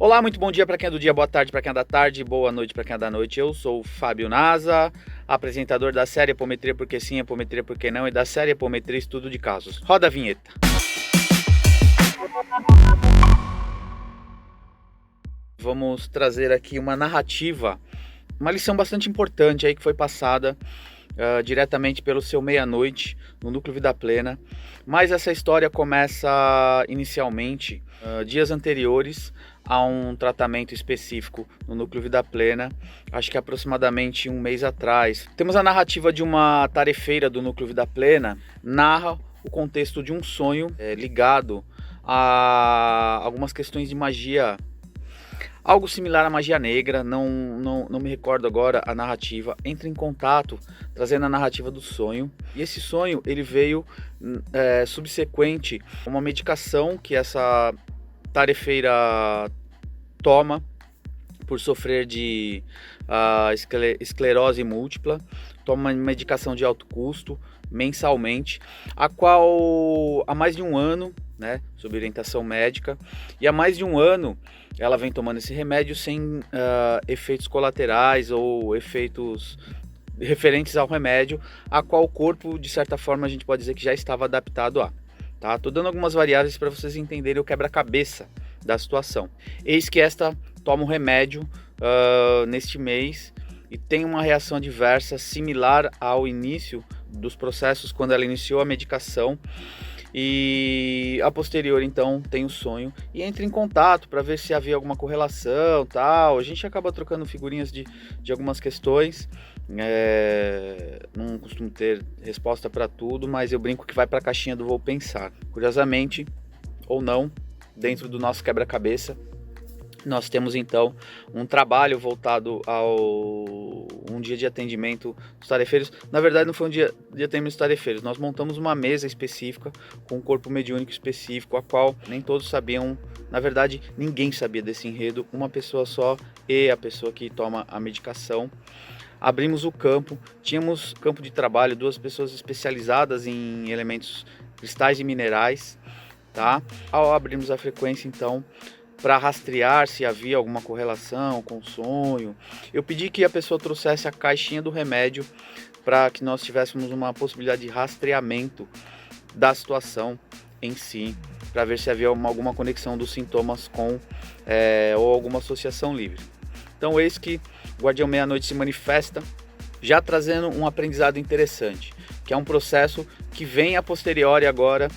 Olá, muito bom dia para quem é do dia, boa tarde para quem é da tarde, boa noite para quem é da noite. Eu sou o Fábio Nasa, apresentador da série Apometria Porque Sim, Apometria Porque Não e da série Apometria Estudo de Casos. Roda a vinheta. Vamos trazer aqui uma narrativa, uma lição bastante importante aí que foi passada diretamente pelo seu Meia-Noite no Núcleo Vida Plena. Mas essa história começa inicialmente dias anteriores a um tratamento específico no Núcleo Vida Plena, acho que aproximadamente um mês atrás. Temos a narrativa de uma tarefeira do Núcleo Vida Plena, narra o contexto de um sonho ligado a algumas questões de magia, algo similar à magia negra, não me recordo agora a narrativa. Entra em contato, trazendo a narrativa do sonho. E esse sonho, ele veio subsequente a uma medicação que essa tarefeira toma por sofrer de esclerose múltipla. Toma uma medicação de alto custo, mensalmente, a qual há mais de um ano, sob orientação médica, e há mais de um ano ela vem tomando esse remédio sem efeitos colaterais ou efeitos referentes ao remédio, a qual o corpo, de certa forma, a gente pode dizer que já estava adaptado a. Tá? Tô dando algumas variáveis para vocês entenderem o quebra-cabeça da situação. Eis que esta toma um remédio neste mês e tem uma reação adversa similar ao início dos processos, quando ela iniciou a medicação. E a posterior, então, tem o sonho e entra em contato para ver se havia alguma correlação, tal. A gente acaba trocando figurinhas de algumas questões. Não costumo ter resposta para tudo, mas eu brinco que vai para a caixinha do vou pensar. Curiosamente, ou não, dentro do nosso quebra-cabeça, nós temos então um trabalho voltado ao um dia de atendimento dos tarefeiros. Na verdade, não foi um dia de atendimento dos tarefeiros, nós montamos uma mesa específica com um corpo mediúnico específico, a qual nem todos sabiam. Na verdade, ninguém sabia desse enredo, uma pessoa só e a pessoa que toma a medicação. Abrimos o campo, tínhamos campo de trabalho, 2 pessoas especializadas em elementos cristais e minerais, tá? Ao abrirmos a frequência, então, para rastrear se havia alguma correlação com o sonho, eu pedi que a pessoa trouxesse a caixinha do remédio para que nós tivéssemos uma possibilidade de rastreamento da situação em si, para ver se havia alguma conexão dos sintomas com ou alguma associação livre. Então eis que o Guardião Meia-Noite se manifesta, já trazendo um aprendizado interessante, que é um processo que vem a posteriori agora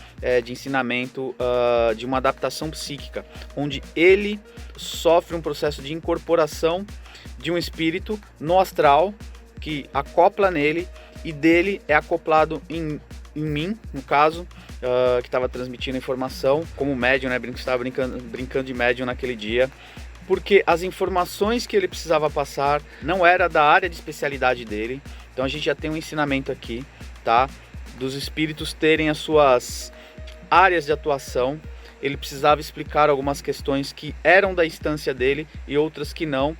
de ensinamento de uma adaptação psíquica, onde ele sofre um processo de incorporação de um espírito no astral, que acopla nele, e dele é acoplado em mim, no caso, que estava transmitindo a informação, como médium, estava brincando de médium naquele dia, porque as informações que ele precisava passar não era da área de especialidade dele. Então a gente já tem um ensinamento aqui, tá? Dos espíritos terem as suas áreas de atuação. Ele precisava explicar algumas questões que eram da instância dele e outras que não.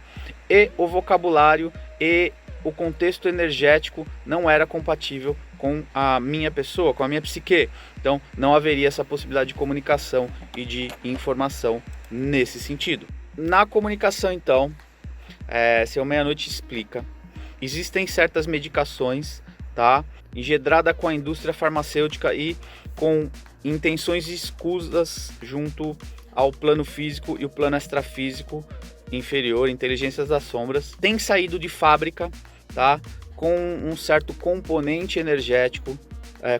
E o vocabulário e o contexto energético não era compatível com a minha pessoa, com a minha psique. Então não haveria essa possibilidade de comunicação e de informação nesse sentido. Na comunicação, então, seu Meia-Noite explica, existem certas medicações, tá, engedrada com a indústria farmacêutica e com intenções escusas junto ao plano físico e o plano extrafísico inferior, inteligências das sombras, tem saído de fábrica, tá, com um certo componente energético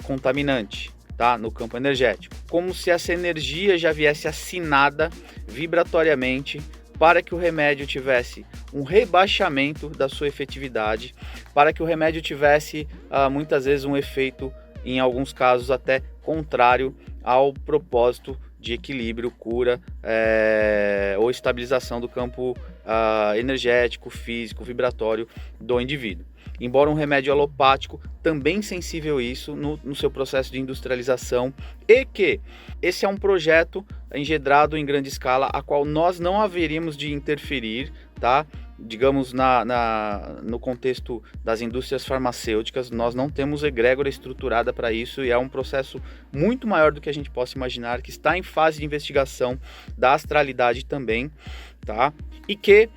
contaminante, tá, no campo energético, como se essa energia já viesse assinada vibratoriamente para que o remédio tivesse um rebaixamento da sua efetividade, para que o remédio tivesse muitas vezes um efeito, em alguns casos até contrário ao propósito de equilíbrio, cura ou estabilização do campo energético, físico, vibratório do indivíduo. Embora um remédio alopático também sensível a isso no seu processo de industrialização, e que esse é um projeto engedrado em grande escala, a qual nós não haveríamos de interferir, tá? digamos, no contexto das indústrias farmacêuticas, nós não temos egrégora estruturada para isso, e é um processo muito maior do que a gente possa imaginar, que está em fase de investigação da astralidade também, tá? E que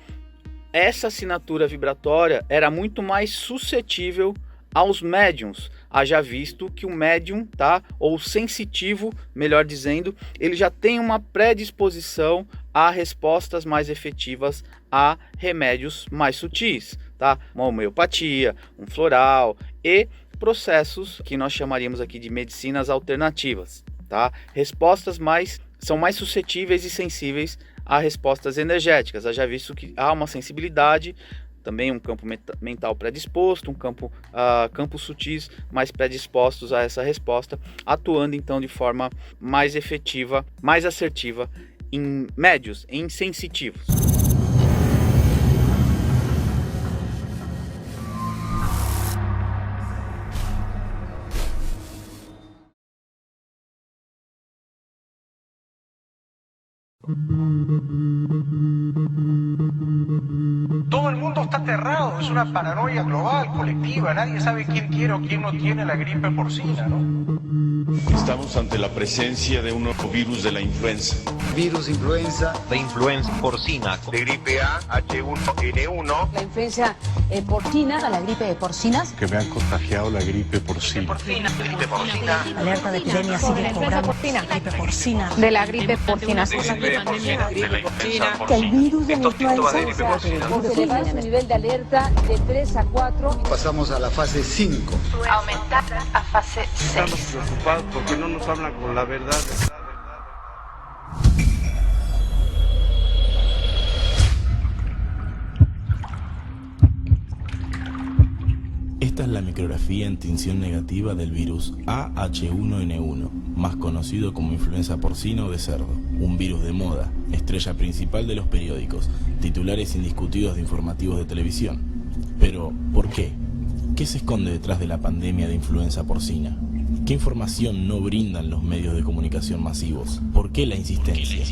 essa assinatura vibratória era muito mais suscetível aos médiums, haja visto que o médium, tá, ou sensitivo, melhor dizendo, ele já tem uma predisposição a respostas mais efetivas a remédios mais sutis, tá? Uma homeopatia, um floral e processos que nós chamaríamos aqui de medicinas alternativas, tá? Respostas são mais suscetíveis e sensíveis a respostas energéticas, haja visto que há uma sensibilidade, também um campo mental predisposto, campos sutis mais predispostos a essa resposta, atuando então de forma mais efetiva, mais assertiva em médios, em sensitivos. Todo el mundo está aterrado, es una paranoia global, colectiva, nadie sabe quién tiene o quién no tiene la gripe porcina, ¿no? Estamos ante la presencia de un nuevo virus de la influenza. Virus influenza. De influenza porcina. De gripe A, H1N1. La influencia porcina, la gripe porcina. Que me han contagiado la gripe porcina. Gripe porcina. Alerta de epidemia sigue cobrando. Gripe porcina. De la gripe porcina. Que el virus de la influenza eleva su nivel de alerta de 3 a 4. Pasamos a la fase 5. Aumentar a fase 6. Estamos preocupados porque no nos hablan con la verdad. Esta es la micrografía en tinción negativa del virus AH1N1, más conocido como influenza porcina o de cerdo, un virus de moda, estrella principal de los periódicos, titulares indiscutidos de informativos de televisión. Pero, ¿por qué? ¿Qué se esconde detrás de la pandemia de influenza porcina? ¿Qué información no brindan los medios de comunicación masivos? ¿Por qué la insistencia?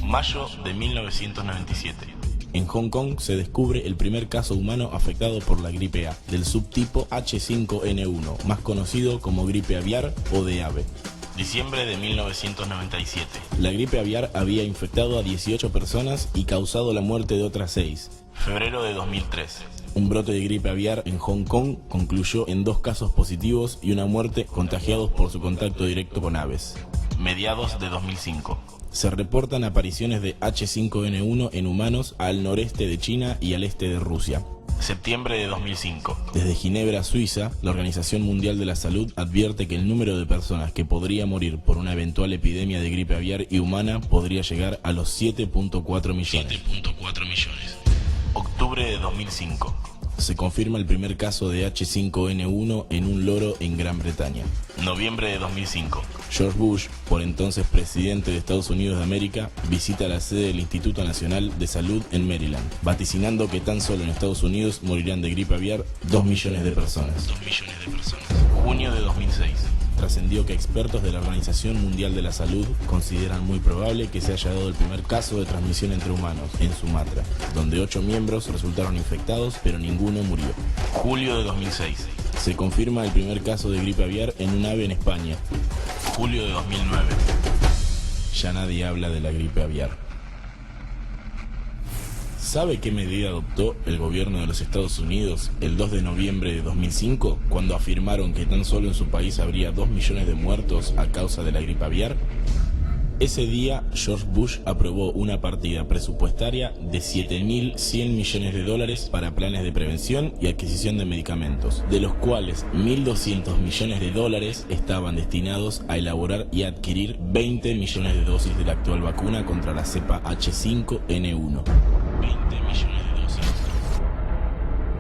Mayo de 1997. En Hong Kong se descubre el primer caso humano afectado por la gripe A, del subtipo H5N1, más conocido como gripe aviar o de ave. Diciembre de 1997. La gripe aviar había infectado a 18 personas y causado la muerte de otras 6. Febrero de 2003. Un brote de gripe aviar en Hong Kong concluyó en 2 casos positivos y una muerte contagiados por su contacto directo con aves. Mediados de 2005. Se reportan apariciones de H5N1 en humanos al noreste de China y al este de Rusia. Septiembre de 2005. Desde Ginebra, Suiza, la Organización Mundial de la Salud advierte que el número de personas que podría morir por una eventual epidemia de gripe aviar y humana podría llegar a los 7.4 millones. Octubre de 2005. Se confirma el primer caso de H5N1 en un loro en Gran Bretaña. Noviembre de 2005. George Bush, por entonces presidente de Estados Unidos de América, visita la sede del Instituto Nacional de Salud en Maryland, vaticinando que tan solo en Estados Unidos morirán de gripe aviar 2 millones de personas. Junio de 2006. Trascendió que expertos de la Organización Mundial de la Salud consideran muy probable que se haya dado el primer caso de transmisión entre humanos en Sumatra, donde 8 miembros resultaron infectados pero ninguno murió. Julio de 2006. Se confirma el primer caso de gripe aviar en un ave en España. Julio de 2009. Ya nadie habla de la gripe aviar. ¿Sabe qué medida adoptó el gobierno de los Estados Unidos el 2 de noviembre de 2005 cuando afirmaron que tan solo en su país habría 2 millones de muertos a causa de la gripe aviar? Ese día, George Bush aprobó una partida presupuestaria de $7.100 millones para planes de prevención y adquisición de medicamentos, de los cuales $1.200 millones estaban destinados a elaborar y adquirir 20 millones de dosis de la actual vacuna contra la cepa H5N1. 20 millones de dosis.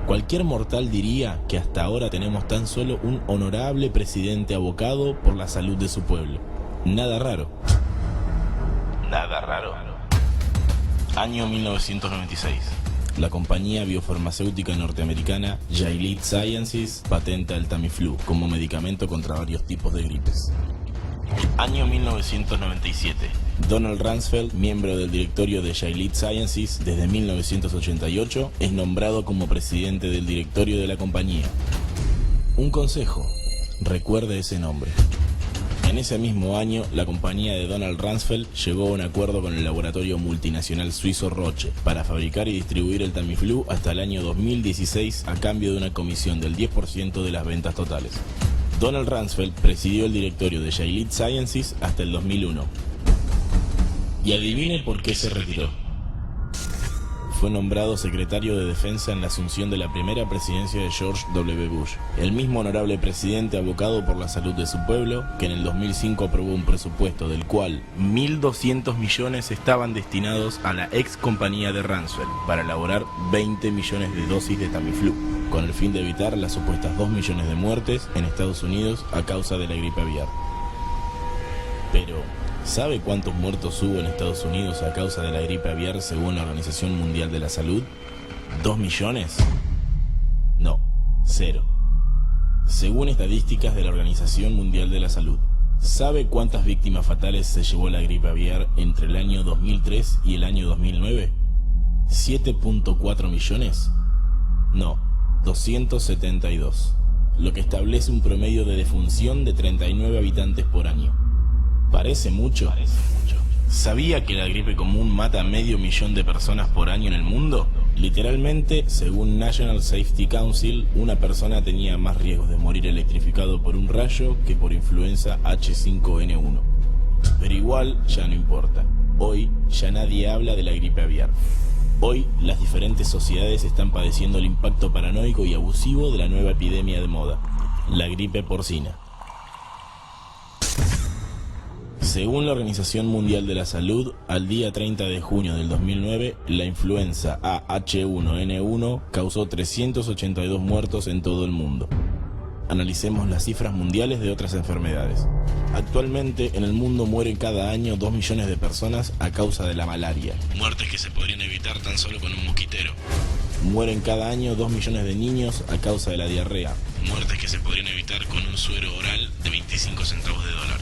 Cualquier mortal diría que hasta ahora tenemos tan solo un honorable presidente abocado por la salud de su pueblo. Nada raro. Nada raro. Año 1996. La compañía biofarmacéutica norteamericana Gilead Sciences patenta el Tamiflu como medicamento contra varios tipos de gripes. Año 1997. Donald Rumsfeld, miembro del directorio de Gilead Sciences desde 1988, es nombrado como presidente del directorio de la compañía. Un consejo: recuerde ese nombre. En ese mismo año, la compañía de Donald Rumsfeld llegó a un acuerdo con el laboratorio multinacional suizo Roche para fabricar y distribuir el Tamiflu hasta el año 2016 a cambio de una comisión del 10% de las ventas totales. Donald Rumsfeld presidió el directorio de Gilead Sciences hasta el 2001. Y adivine por qué se retiró. Fue nombrado secretario de Defensa en la asunción de la primera presidencia de George W. Bush, el mismo honorable presidente abocado por la salud de su pueblo, que en el 2005 aprobó un presupuesto del cual 1.200 millones estaban destinados a la ex compañía de Rumsfeld para elaborar 20 millones de dosis de Tamiflu, con el fin de evitar las supuestas 2 millones de muertes en Estados Unidos a causa de la gripe aviar. Pero ¿sabe cuántos muertos hubo en Estados Unidos a causa de la gripe aviar según la Organización Mundial de la Salud? ¿2 millones? No, 0. Según estadísticas de la Organización Mundial de la Salud, ¿sabe cuántas víctimas fatales se llevó la gripe aviar entre el año 2003 y el año 2009? ¿7.4 millones? No, 272, lo que establece un promedio de defunción de 39 habitantes por año. ¿Parece mucho? ¿Sabía que la gripe común mata a 500.000 de personas por año en el mundo? Literalmente, según National Safety Council, una persona tenía más riesgos de morir electrificado por un rayo que por influenza H5N1. Pero igual ya no importa. Hoy ya nadie habla de la gripe aviar. Hoy las diferentes sociedades están padeciendo el impacto paranoico y abusivo de la nueva epidemia de moda, la gripe porcina. Según la Organización Mundial de la Salud, al día 30 de junio del 2009, la influenza AH1N1 causó 382 muertos en todo el mundo. Analicemos las cifras mundiales de otras enfermedades. Actualmente, en el mundo mueren cada año 2 millones de personas a causa de la malaria. Muertes que se podrían evitar tan solo con un mosquitero. Mueren cada año 2 millones de niños a causa de la diarrea. Muertes que se podrían evitar con un suero oral de 25 centavos de dólar.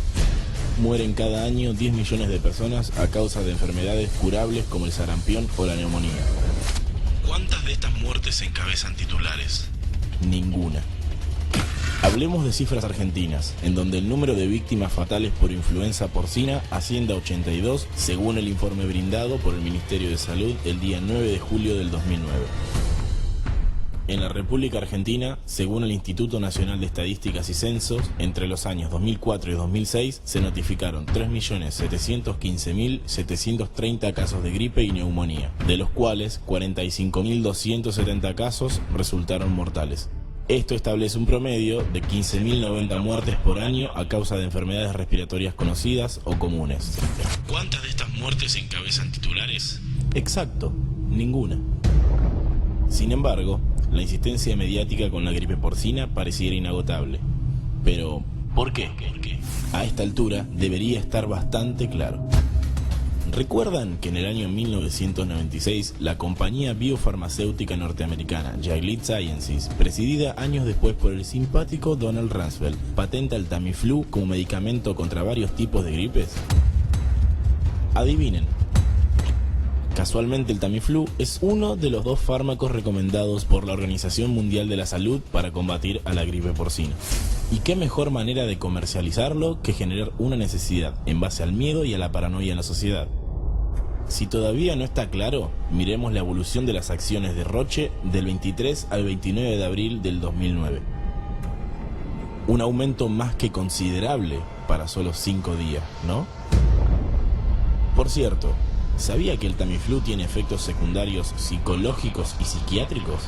Mueren cada año 10 millones de personas a causa de enfermedades curables como el sarampión o la neumonía. ¿Cuántas de estas muertes encabezan titulares? Ninguna. Hablemos de cifras argentinas, en donde el número de víctimas fatales por influenza porcina asciende a 82, según el informe brindado por el Ministerio de Salud el día 9 de julio del 2009. En la República Argentina, según el Instituto Nacional de Estadísticas y Censos, entre los años 2004 y 2006 se notificaron 3.715.730 casos de gripe y neumonía, de los cuales 45.270 casos resultaron mortales. Esto establece un promedio de 15.090 muertes por año a causa de enfermedades respiratorias conocidas o comunes. ¿Cuántas de estas muertes encabezan titulares? Exacto, ninguna. Sin embargo, la insistencia mediática con la gripe porcina pareciera inagotable. Pero, ¿por qué? A esta altura debería estar bastante claro. ¿Recuerdan que en el año 1996 la compañía biofarmacéutica norteamericana Gilead Sciences, presidida años después por el simpático Donald Rumsfeld, patenta el Tamiflu como medicamento contra varios tipos de gripes? Adivinen. Casualmente el Tamiflu es uno de los 2 fármacos recomendados por la Organización Mundial de la Salud para combatir a la gripe porcina. ¿Y qué mejor manera de comercializarlo que generar una necesidad en base al miedo y a la paranoia en la sociedad? Si todavía no está claro, miremos la evolución de las acciones de Roche del 23 al 29 de abril del 2009. Un aumento más que considerable para solo 5 días, ¿no? Por cierto, ¿sabía que el Tamiflu tiene efectos secundarios psicológicos y psiquiátricos?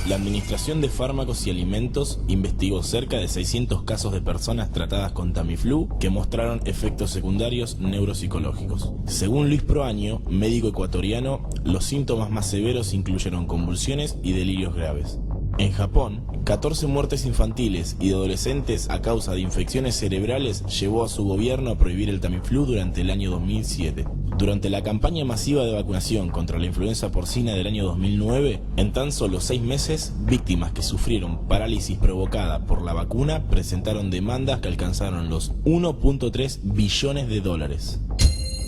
La Administración de Fármacos y Alimentos investigó cerca de 600 casos de personas tratadas con Tamiflu que mostraron efectos secundarios neuropsicológicos. Según Luis Proaño, médico ecuatoriano, los síntomas más severos incluyeron convulsiones y delirios graves. En Japón, 14 muertes infantiles y de adolescentes a causa de infecciones cerebrales llevó a su gobierno a prohibir el Tamiflu durante el año 2007. Durante la campaña masiva de vacunación contra la influenza porcina del año 2009, en tan solo 6 meses, víctimas que sufrieron parálisis provocada por la vacuna presentaron demandas que alcanzaron los 1.3 billones de dólares.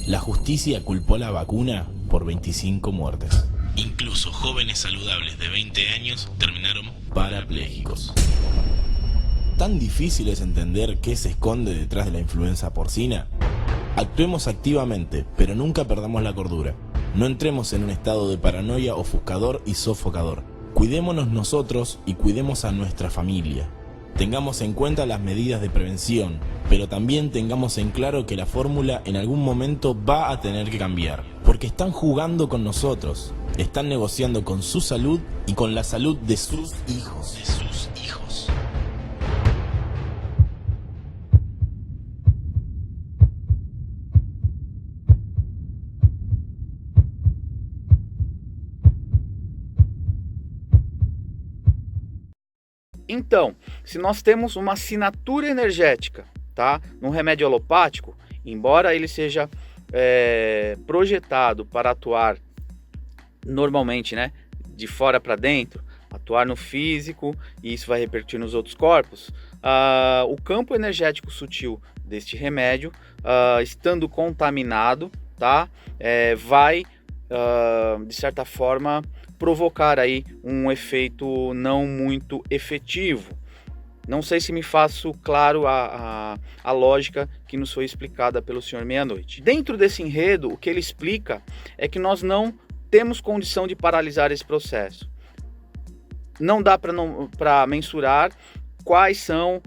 La justicia culpó a la vacuna por 25 muertes. Incluso jóvenes saludables de 20 años terminaron parapléjicos. ¿Tan difícil es entender qué se esconde detrás de la influenza porcina? Actuemos activamente, pero nunca perdamos la cordura. No entremos en un estado de paranoia ofuscador y sofocador. Cuidémonos nosotros y cuidemos a nuestra familia. Tengamos en cuenta las medidas de prevención, pero también tengamos en claro que la fórmula en algún momento va a tener que cambiar. Porque están jugando con nosotros, están negociando con su salud y con la salud de sus hijos. Então, se nós temos uma assinatura energética, tá, num remédio alopático, embora ele seja projetado para atuar normalmente, né, de fora para dentro, atuar no físico e isso vai repercutir nos outros corpos, o campo energético sutil deste remédio, estando contaminado, tá, vai, de certa forma, provocar aí um efeito não muito efetivo. Não sei se me faço claro a lógica que nos foi explicada pelo senhor Meia-Noite. Dentro desse enredo, o que ele explica é que nós não temos condição de paralisar esse processo. Não dá para mensurar quais são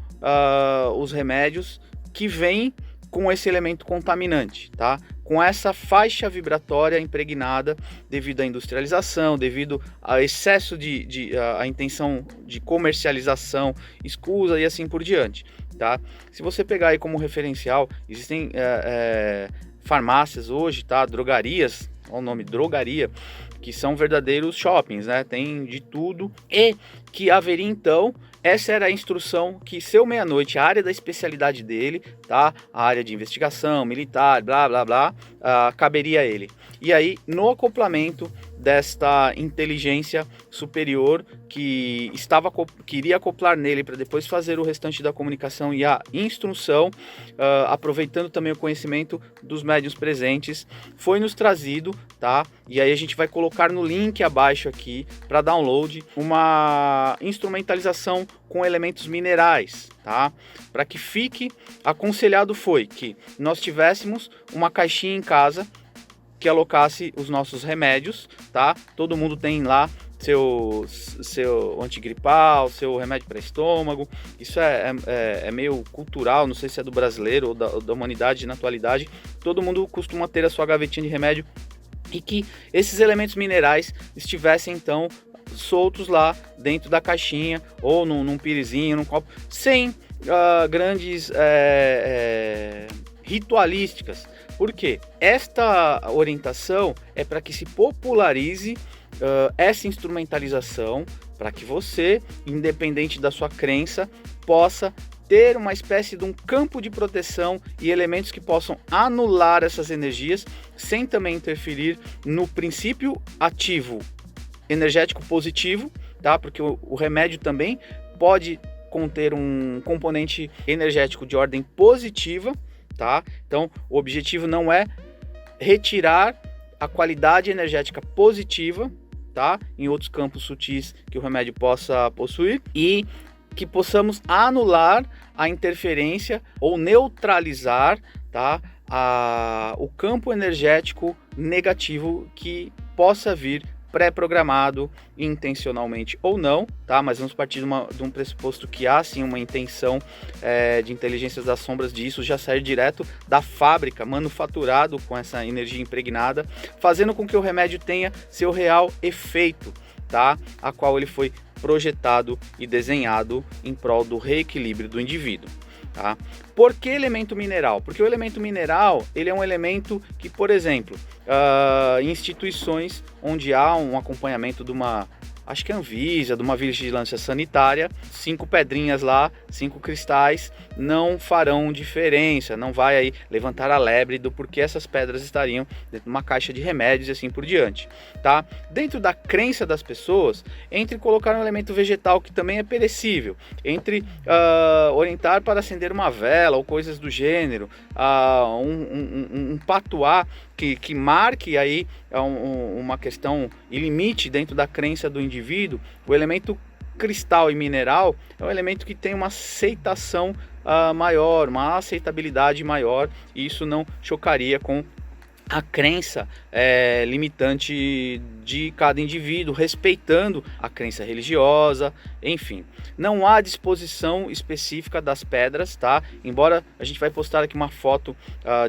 os remédios que vêm com esse elemento contaminante, tá? Com essa faixa vibratória impregnada devido à industrialização, devido ao excesso a intenção de comercialização escusa e assim por diante, tá? Se você pegar aí como referencial, existem farmácias hoje, tá? Drogarias, olha o nome, drogaria, que são verdadeiros shoppings, né? Tem de tudo e que haveria então. Essa era a instrução que seu Meia-Noite, a área da especialidade dele, tá? A área de investigação, militar, blá, blá, blá, caberia a ele. E aí, no acoplamento desta inteligência superior que iria acoplar nele para depois fazer o restante da comunicação e a instrução, aproveitando também o conhecimento dos médiuns presentes, foi nos trazido, tá? E aí a gente vai colocar no link abaixo aqui para download uma instrumentalização com elementos minerais, tá? Para que fique aconselhado foi que nós tivéssemos uma caixinha em casa que alocasse os nossos remédios, tá? Todo mundo tem lá seu antigripal, seu remédio para estômago. Isso é meio cultural, não sei se é do brasileiro ou da humanidade na atualidade. Todo mundo costuma ter a sua gavetinha de remédio e que esses elementos minerais estivessem então soltos lá dentro da caixinha ou num pirizinho, num copo, sem grandes ritualísticas. Por quê? Esta orientação é para que se popularize essa instrumentalização, para que você, independente da sua crença, possa ter uma espécie de um campo de proteção e elementos que possam anular essas energias, sem também interferir no princípio ativo energético positivo, tá? Porque o remédio também pode conter um componente energético de ordem positiva, tá? Então, o objetivo não é retirar a qualidade energética positiva, tá? Em outros campos sutis que o remédio possa possuir e que possamos anular a interferência ou neutralizar, tá? O campo energético negativo que possa vir pré-programado intencionalmente ou não, tá? Mas vamos partir de um pressuposto que há sim uma intenção de inteligências das sombras disso já sair direto da fábrica, manufaturado com essa energia impregnada, fazendo com que o remédio tenha seu real efeito, tá? A qual ele foi projetado e desenhado em prol do reequilíbrio do indivíduo. Tá? Por que elemento mineral? Porque o elemento mineral ele é um elemento que, por exemplo, em instituições onde há um acompanhamento de uma acho que a Anvisa, de uma vigilância sanitária, 5 pedrinhas lá, 5 cristais, não farão diferença, não vai aí levantar a lebre do porquê essas pedras estariam dentro de uma caixa de remédios e assim por diante, tá? Dentro da crença das pessoas, entre colocar um elemento vegetal que também é perecível, entre orientar para acender uma vela ou coisas do gênero, um patuá que marque aí uma questão e limite dentro da crença do indivíduo, o elemento cristal e mineral é um elemento que tem uma aceitação maior, uma aceitabilidade maior, e isso não chocaria com a crença limitante de cada indivíduo, respeitando a crença religiosa, enfim. Não há disposição específica das pedras, tá? Embora a gente vai postar aqui uma foto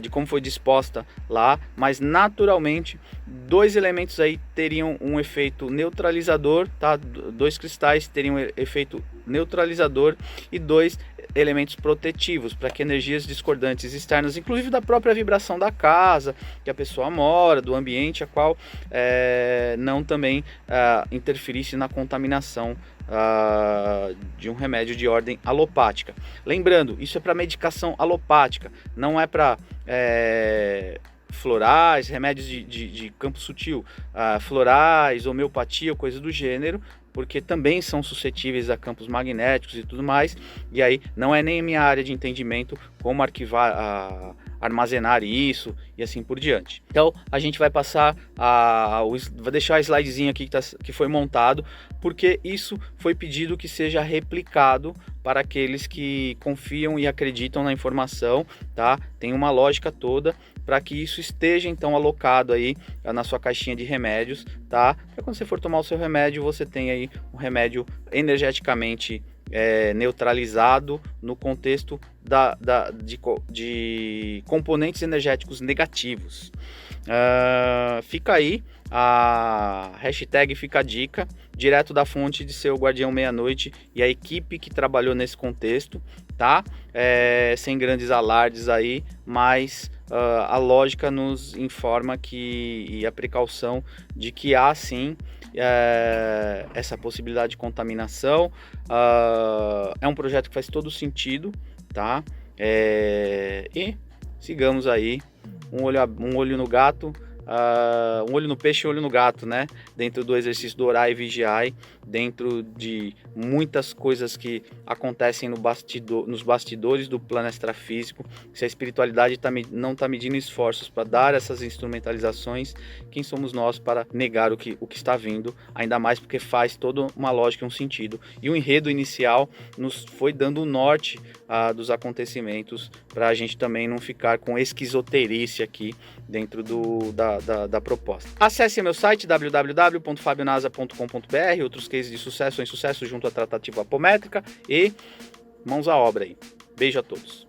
de como foi disposta lá, mas naturalmente 2 elementos aí teriam um efeito neutralizador, tá? 2 cristais teriam um efeito neutralizador e 2 elementos protetivos para que energias discordantes externas, inclusive da própria vibração da casa que a pessoa mora, do ambiente a qual não também interferisse na contaminação de um remédio de ordem alopática. Lembrando, isso é para medicação alopática, não é para florais, remédios de campo sutil, florais, homeopatia ou coisa do gênero, porque também são suscetíveis a campos magnéticos e tudo mais, e aí não é nem a minha área de entendimento como armazenar isso e assim por diante. Então a gente vai passar vai deixar a slidezinho aqui que foi montado, porque isso foi pedido que seja replicado para aqueles que confiam e acreditam na informação, tá? Tem uma lógica toda para que isso esteja então alocado aí na sua caixinha de remédios, tá? Para quando você for tomar o seu remédio, você tem aí um remédio energeticamente neutralizado no contexto de componentes energéticos negativos. Fica aí a hashtag Fica a Dica, direto da fonte de seu Guardião Meia-Noite e a equipe que trabalhou nesse contexto, tá? Sem grandes alardes aí, mas a lógica nos informa e a precaução de que há sim essa possibilidade de contaminação. É um projeto que faz todo sentido, tá? E sigamos aí, um olho no gato, um olho no peixe e um olho no gato, né? Dentro do exercício do orar e vigiar, dentro de muitas coisas que acontecem nos bastidores do plano extrafísico. Se a espiritualidade não está medindo esforços para dar essas instrumentalizações, quem somos nós para negar o que está vindo? Ainda mais porque faz toda uma lógica e um sentido. E o enredo inicial nos foi dando o norte dos acontecimentos, para a gente também não ficar com esquizoterice aqui dentro da proposta. Acesse meu site www.fabionasa.com.br, outros cases de sucesso ou insucesso junto à tratativa apométrica, e mãos à obra aí. Beijo a todos.